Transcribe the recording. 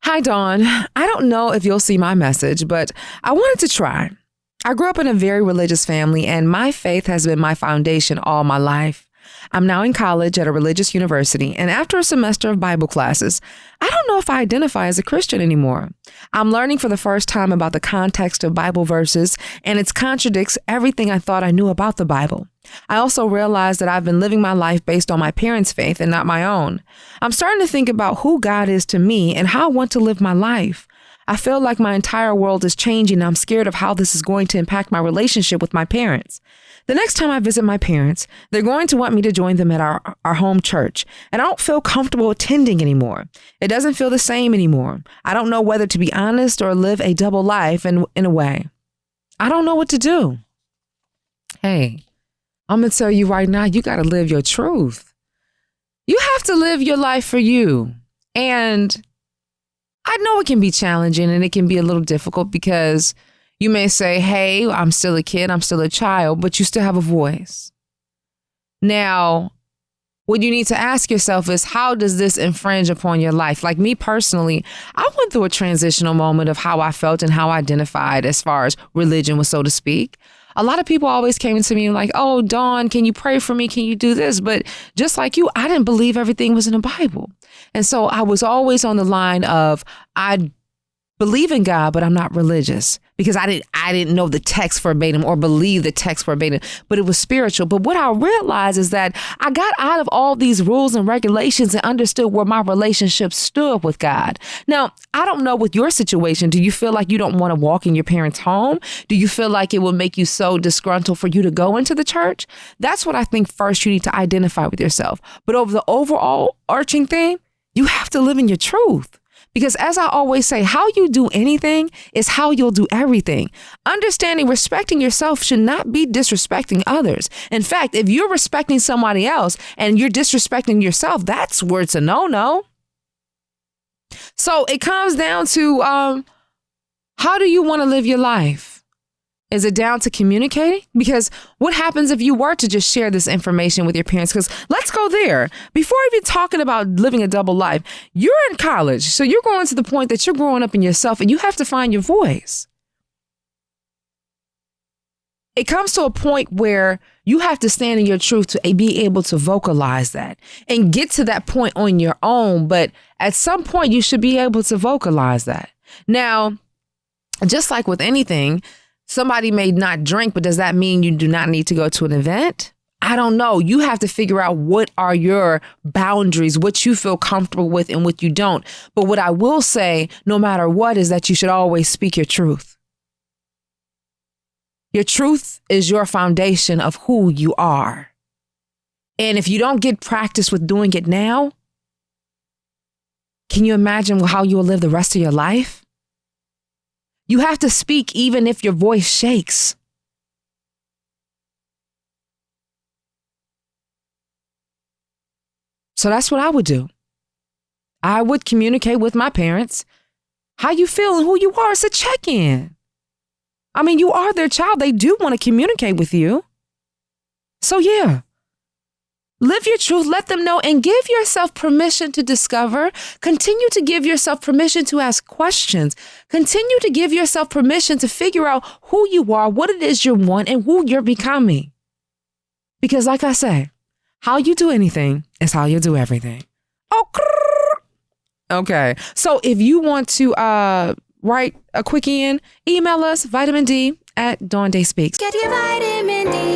Hi, Dawn. I don't know if you'll see my message, but I wanted to try. I grew up in a very religious family, and my faith has been my foundation all my life. I'm now in college at a religious university, and after a semester of Bible classes, I don't know if I identify as a Christian anymore. I'm learning for the first time about the context of Bible verses, and it contradicts everything I thought I knew about the Bible. I also realized that I've been living my life based on my parents' faith and not my own. I'm starting to think about who God is to me and how I want to live my life. I feel like my entire world is changing, and I'm scared of how this is going to impact my relationship with my parents. The next time I visit my parents, they're going to want me to join them at our home church, and I don't feel comfortable attending anymore. It doesn't feel the same anymore. I don't know whether to be honest or live a double life in a way. I don't know what to do. Hey, I'm going to tell you right now, you got to live your truth. You have to live your life for you. And I know it can be challenging and it can be a little difficult because you may say, hey, I'm still a kid, I'm still a child, but you still have a voice. Now, what you need to ask yourself is, how does this infringe upon your life? Like me personally, I went through a transitional moment of how I felt and how I identified as far as religion was, so to speak. A lot of people always came to me like, oh, Dawn, can you pray for me? Can you do this? But just like you, I didn't believe everything was in the Bible. And so I was always on the line of, I believe in God, but I'm not religious because I didn't know the text verbatim or believe the text verbatim, but it was spiritual. But what I realized is that I got out of all these rules and regulations and understood where my relationship stood with God. Now, I don't know with your situation. Do you feel like you don't want to walk in your parents' home? Do you feel like it will make you so disgruntled for you to go into the church? That's what I think first you need to identify with yourself. But over the overall arching thing, you have to live in your truth. Because as I always say, how you do anything is how you'll do everything. Understanding, respecting yourself should not be disrespecting others. In fact, if you're respecting somebody else and you're disrespecting yourself, that's where it's a no-no. So it comes down to how do you want to live your life? Is it down to communicating? Because what happens if you were to just share this information with your parents? Because let's go there. Before even talking about living a double life, you're in college. So you're going to the point that you're growing up in yourself and you have to find your voice. It comes to a point where you have to stand in your truth to be able to vocalize that and get to that point on your own. But at some point, you should be able to vocalize that. Now, just like with anything, somebody may not drink, but does that mean you do not need to go to an event? I don't know. You have to figure out what are your boundaries, what you feel comfortable with and what you don't. But what I will say, no matter what, is that you should always speak your truth. Your truth is your foundation of who you are. And if you don't get practice with doing it now, can you imagine how you will live the rest of your life? You have to speak even if your voice shakes. So that's what I would do. I would communicate with my parents. How you feel and who you are is a check-in. I mean, you are their child. They do want to communicate with you. So yeah. Live your truth, let them know, and give yourself permission to discover. Continue to give yourself permission to ask questions. Continue to give yourself permission to figure out who you are, what it is you want, and who you're becoming. Because like I say, how you do anything is how you do everything. Okay. So if you want to write a quickie in, email us, VitaminD@DawnDaiSpeaks. Get your vitamin D.